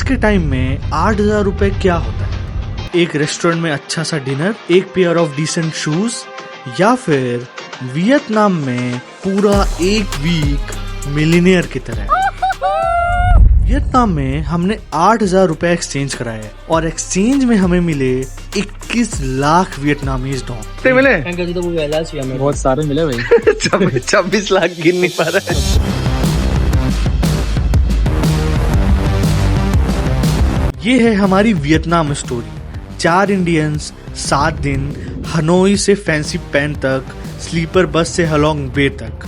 के टाइम में 8,000 रुपए क्या होता है? एक रेस्टोरेंट में अच्छा सा डिनर, एक पेयर ऑफ डिसेंट शूज, या फिर वियतनाम में पूरा एक वीक मिलियनेयर की तरह। वियतनाम में हमने 8,000 रुपए एक्सचेंज कराए और एक्सचेंज में हमें मिले 21 लाख वियतनामीज डॉलर। मिले तो बहुत सारे मिले भाई 26 लाख गिन नहीं पा रहा है। ये है हमारी वियतनाम स्टोरी। 4 इंडियंस, 7 दिन, हनोई से फैंसी पैन तक, स्लीपर बस से हलोंग बे तक।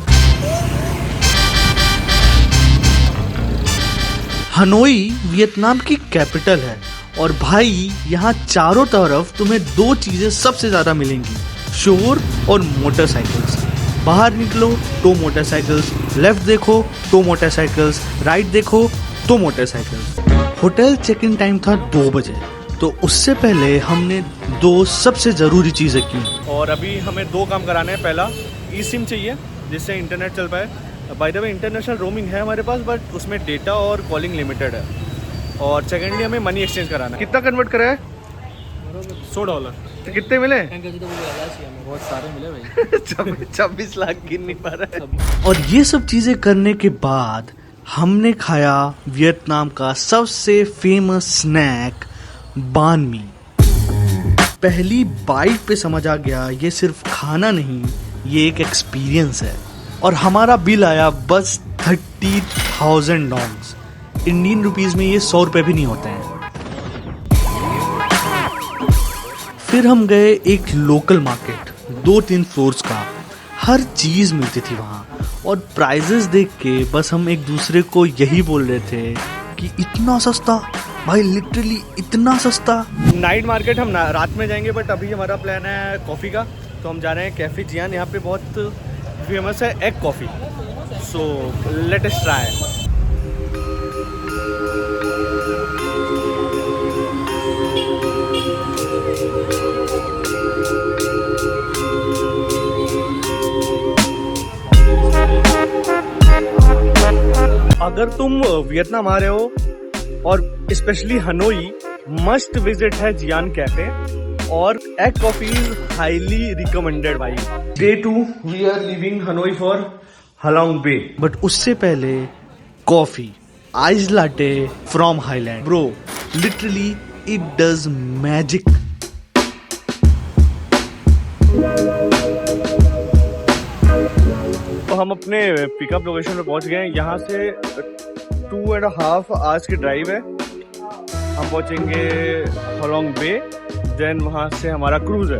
हनोई वियतनाम की कैपिटल है और भाई यहाँ चारों तरफ तुम्हें 2 चीजें सबसे ज्यादा मिलेंगी, शोर और मोटरसाइकिल्स। बाहर निकलो तो मोटरसाइकिल्स, लेफ्ट देखो तो मोटरसाइकिल्स, राइट देखो तो motorcycles. Hotel check in time था 2 बजे, तो उससे पहले हमने 2 सबसे जरूरी चीजें की। और अभी हमें 2 काम कराने हैं। पहला, ई सिम चाहिए जिससे इंटरनेट चल पाए। By the way international roaming है हमारे पास, बट उसमें डेटा और कॉलिंग लिमिटेड है। और सेकेंडली हमें मनी एक्सचेंज कराना है। कितना कन्वर्ट करा है? $100। तो कितने मिले? बहुत सारे मिले भाई 26 लाख गिन नहीं पा रहा है। और ये सब चीजें करने के बाद हमने खाया वियतनाम का सबसे फेमस स्नैक बान मी। पहली बाइट पे समझ आ गया ये सिर्फ खाना नहीं, ये एक एक्सपीरियंस है। और हमारा बिल आया बस 30,000 डॉलर्स। इंडियन रुपीस में ये 100 रुपए भी नहीं होते हैं। फिर हम गए एक लोकल मार्केट, 2-3 फ्लोर्स का, हर चीज मिलती थी वहाँ। और प्राइजेस देख के बस हम एक दूसरे को यही बोल रहे थे कि इतना सस्ता भाई, लिटरली इतना सस्ता। नाइट मार्केट हम रात में जाएंगे, बट अभी हमारा प्लान है कॉफ़ी का। तो हम जा रहे हैं कैफ़े जियान। यहाँ पे बहुत फेमस है egg coffee, so let us try. अगर तुम वियतनाम आ रहे हो और स्पेशली हनोई, मस्ट विजिट है जियान कैफे। और एग कॉफी हाईली रिकमेंडेड भाई। Day 2 we are leaving Hanoi for Halong Bay. But उससे पहले coffee, ice latte from Highland. Bro, literally it does magic. तो हम अपने पिकअप लोकेशन पे पहुंच गए हैं। यहाँ से 2.5 आवर्स की ड्राइव है। हम पहुंचेंगे हलोंग बे, देन वहाँ से हमारा क्रूज है।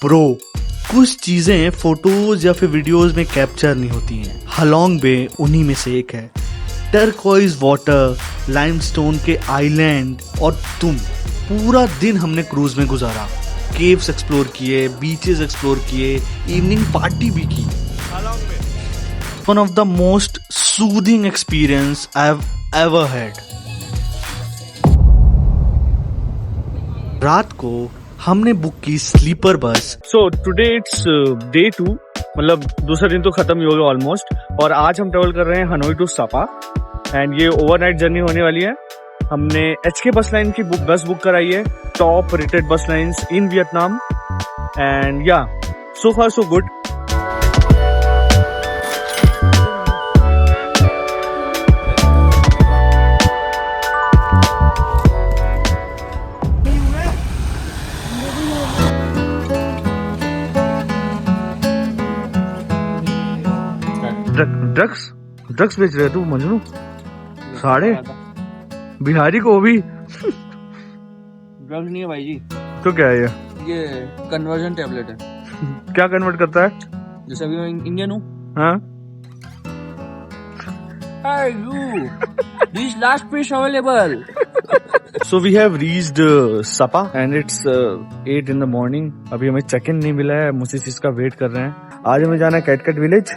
ब्रो, कुछ चीजें फोटोज या फिर वीडियोस में कैप्चर नहीं होती हैं। हलोंग बे उन्हीं में से एक है। टर्कोइज वाटर, लाइमस्टोन के आइलैंड, और पूरा दिन हमने क्रूज में गुजारा। केव्स एक्सप्लोर किए, बीचेस एक्सप्लोर किए, इवनिंग पार्टी भी की। One of the most soothing experience I have ever had. रात को हमने बुक की sleeper bus. So today it's Day 2, मतलब दूसरा दिन तो खत्म ही हो गया ऑलमोस्ट। और आज हम ट्रेवल कर रहे हैं हनोई टू सापा, एंड ये ओवरनाइट जर्नी होने वाली है। हमने HK बस लाइन की बस बुक कराई है, टॉप रेटेड बस लाइन्स इन वियतनाम। एंड या, सो फार सो गुड। ड्रग्स बेच रहे तू मजनू? साढ़े बिहारी को भी ड्रग्स नहीं है भाई जी। तो क्या है ये कन्वर्जन टैबलेट है। क्या कन्वर्ट करता है? जैसे अभी मैं इंडियन हूँ। हाँ, Hey you, this last piece available. so we have reached Sapa and it's 8 in the morning. अभी हमें चेक इन नहीं मिला है, हम उसी चीज का वेट कर रहे हैं। आज हमें जाना है कैटकट विलेज।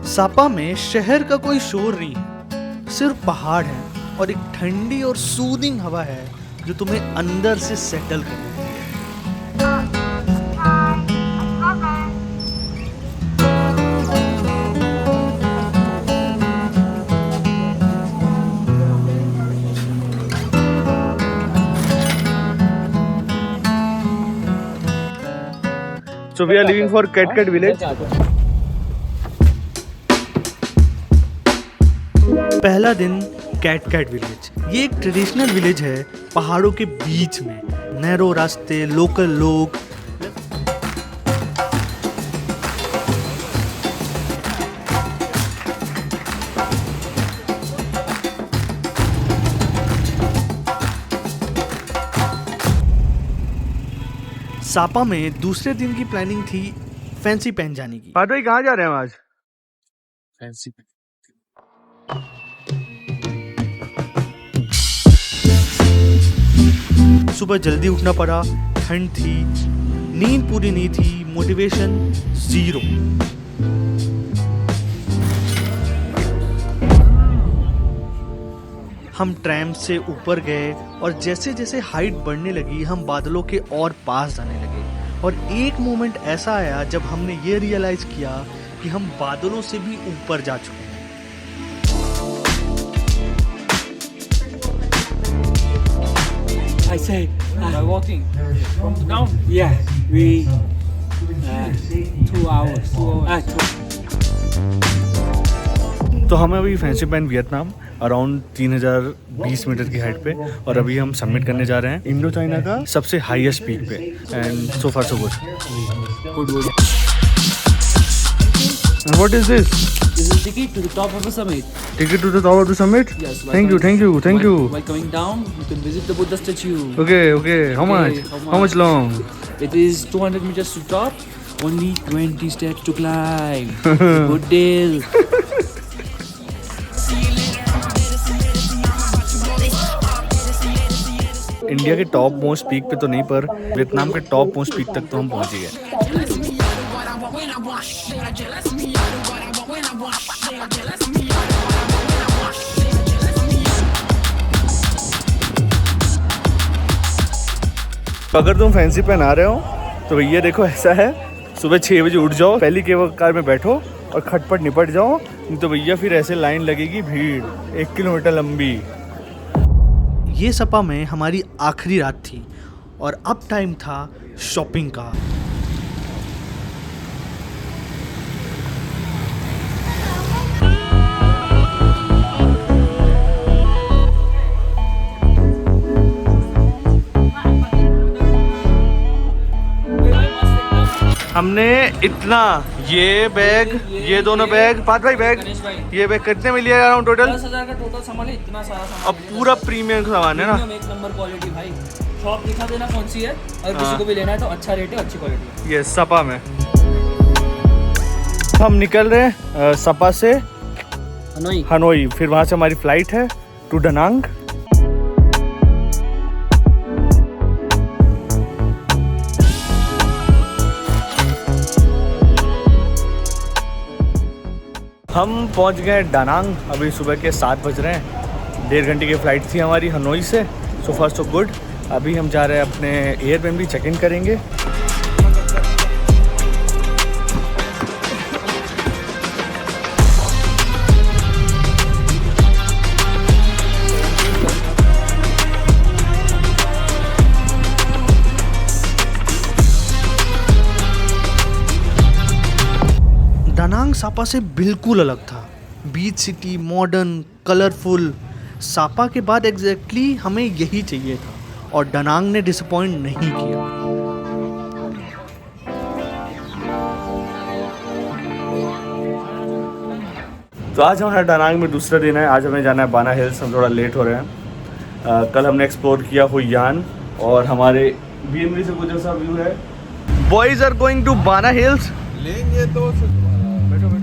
सापा में शहर का कोई शोर नहीं है, सिर्फ पहाड़ है और एक ठंडी और सूदिंग हवा है जो तुम्हें अंदर से सेटल कर देती है। So we are leaving for Cat Cat village. पहला दिन कैट कैट विलेज। ये एक ट्रेडिशनल विलेज है पहाड़ों के बीच में। नैरो रास्ते, लोकल लोग। सापा में दूसरे दिन की प्लानिंग थी फैंसी पैन जाने की। पाद भाई कहाँ जा रहे हैं हम आज? फैंसी सुबह जल्दी उठना पड़ा, ठंड थी, नींद पूरी नहीं थी, मोटिवेशन जीरो। हम ट्रैम से ऊपर गए और जैसे जैसे हाइट बढ़ने लगी हम बादलों के और पास जाने लगे। और एक मोमेंट ऐसा आया जब हमने ये रियलाइज किया कि हम बादलों से भी ऊपर जा चुके हैं। I say by walking from down. Yeah, we 2 hours. तो हम अभी Fansipan Vietnam around 3020 metre की हाइट पे, और अभी हम सबमिट करने जा रहे हैं इंडो चाइना का सबसे हाईएस्ट पीक पे। And so far so good. What is this? This is ticket to the top of the summit. Ticket to the top of the summit? Yes. Thank you. While coming down, you can visit the Buddha statue. Okay how Okay, much? how how much long? It is 200 meters to top. Only 20 steps to climb. Good deal. India के top most peak पे तो नहीं, पर Vietnam के top most peak तक तो हम पहुंच ही गए। अगर तुम फैंसी पैन आ रहे हो तो भैया देखो ऐसा है, सुबह 6 बजे उठ जाओ, पहली केबल कार में बैठो और खटपट निपट जाओ, नहीं तो भैया फिर ऐसे लाइन लगेगी भीड़ 1 किलोमीटर लंबी। ये सपा में हमारी आखिरी रात थी और अब टाइम था शॉपिंग का। हमने इतना ये बैग, ये दोनों बैग, पाँच भाई बैग, गणेश भाई, ये बैग कितने में लिया अराउंड टोटल? 10,000 का टोटल सामान है। इतना सारा सामान अब पूरा प्रीमियम सामान है ना। प्रीमियम, एक नंबर क्वालिटी भाई। शॉप दिखा देना कौन सी है, अगर किसी को भी लेना है तो अच्छा रेट है, अच्छी क्वालिटी है। ये सपा में हम निकल रहे हैं सपा से हनोई, फिर वहाँ से हमारी फ्लाइट है टू डनांग। हम पहुंच गए डनांग, अभी सुबह के 7 बज रहे हैं। 1.5 घंटे की फ़्लाइट थी हमारी हनोई से। सो फार सो गुड। अभी हम जा रहे हैं अपने एयरबीएनबी चेक इन करेंगे। डनांग सापा से बिल्कुल अलग था। बीच सिटी, मॉडर्न, कलरफुल। सापा के बाद एग्जैक्टली हमें यही चाहिए था और डनांग ने डिसअपॉइंट नहीं किया। तो आज हमारा डनांग में दूसरा दिन है। आज हमें जाना है बाना हिल्स। हम थोड़ा लेट हो रहे हैं। कल हमने एक्सप्लोर किया हुयान और हमारे बीएमडी से कुछ ऐसा व्यू है। बॉयज आर गोइंग टू बाना हिल्स। लेंगे तो बैठो बैठो।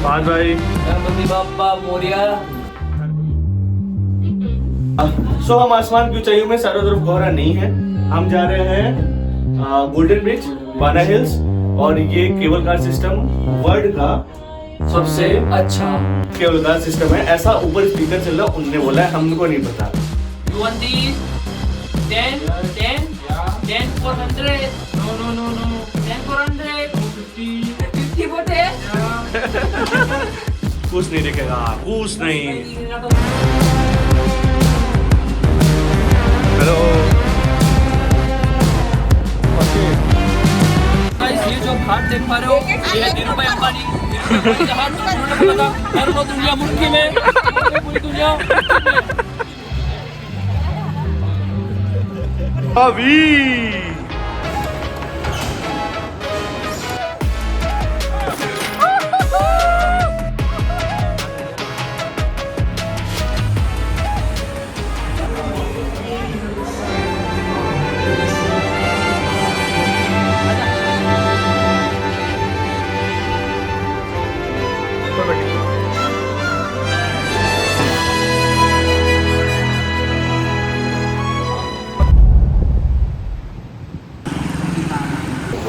पाँच भाई। गणपति बाप्पा मोरिया। सो हम आसमान की ऊंचाइयों में चारों तरफ कोहरा नहीं है। हम जा रहे हैं गोल्डन ब्रिज, बाना हिल्स, और ये केबल कार सिस्टम वर्ल्ड का सबसे अच्छा केबल कार सिस्टम है। ऐसा ऊपर स्पीकर चल रहा, उनने बोला है, हमको नहीं पता। You want these? 10 for 100. No. 10 for 100. 50. 50 for 10. कुछ नहीं दिखेगा, कुछ नहीं। हेलो। Guys, ये जो हाथ देख पा रहे हो, ये है धीरूभाई अंबानी। धीरूभाई अंबानी का हाथ उन्होंने बोला था, कर लो दुनिया मुट्ठी में, पूरी दुनिया। अभी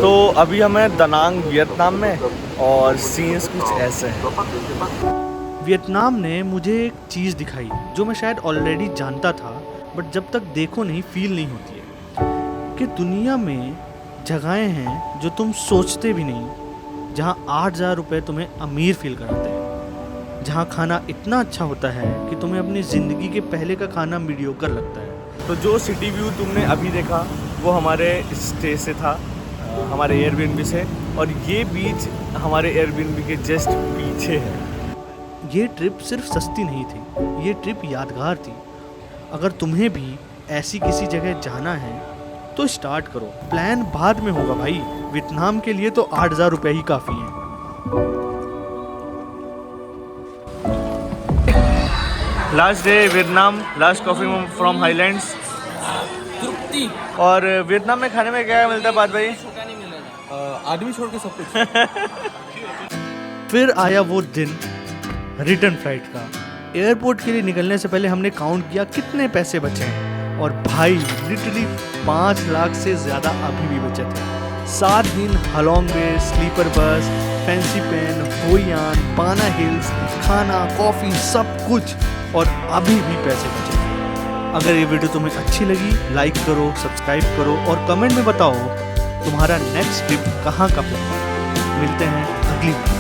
तो अभी हमें दनांग वियतनाम में और सीन्स कुछ ऐसे हैं। वियतनाम ने मुझे एक चीज़ दिखाई जो मैं शायद ऑलरेडी जानता था, बट जब तक देखो नहीं फील नहीं होती है कि दुनिया में जगहें हैं जो तुम सोचते भी नहीं, जहाँ 8,000 रुपये तुम्हें अमीर फील कराते हैं, जहाँ खाना इतना अच्छा होता है कि तुम्हें अपनी ज़िंदगी के पहले का खाना मीडियोकर लगता है। तो जो सिटी व्यू तुमने अभी देखा वो हमारे स्टे से था, हमारे एयरबीएनबी से, और ये बीच हमारे एयरबीएनबी के जस्ट पीछे है। ये ट्रिप सिर्फ सस्ती नहीं थी, ये ट्रिप यादगार थी। अगर तुम्हें भी ऐसी किसी जगह जाना है तो स्टार्ट करो, प्लान बाद में होगा भाई। वियतनाम के लिए तो 8,000 रुपये ही काफ़ी हैं। Last day Vietnam, last coffee from Highlands. Tripti. और वियतनाम में खाने में क्या मिलता है बात भाई? नहीं मिलेगा, आदमी छोड़ के सब कुछ। फिर आया वो दिन रिटर्न फ्लाइट का। एयरपोर्ट के लिए निकलने से पहले हमने काउंट किया कितने पैसे बचे हैं, और भाई लिटरली 5 लाख से ज़्यादा अभी भी बचे थे। 7 दिन Halong Bay, sleeper bus, Fansipan, Hoi An, Ba Na Hills, खाना, कॉफ़ी, सब कुछ, और अभी भी पैसे बचे थे। अगर ये वीडियो तुम्हें अच्छी लगी, लाइक करो, सब्सक्राइब करो और कमेंट में बताओ तुम्हारा नेक्स्ट ट्रिप कहाँ का प्लान। मिलते हैं अगली वीडियो।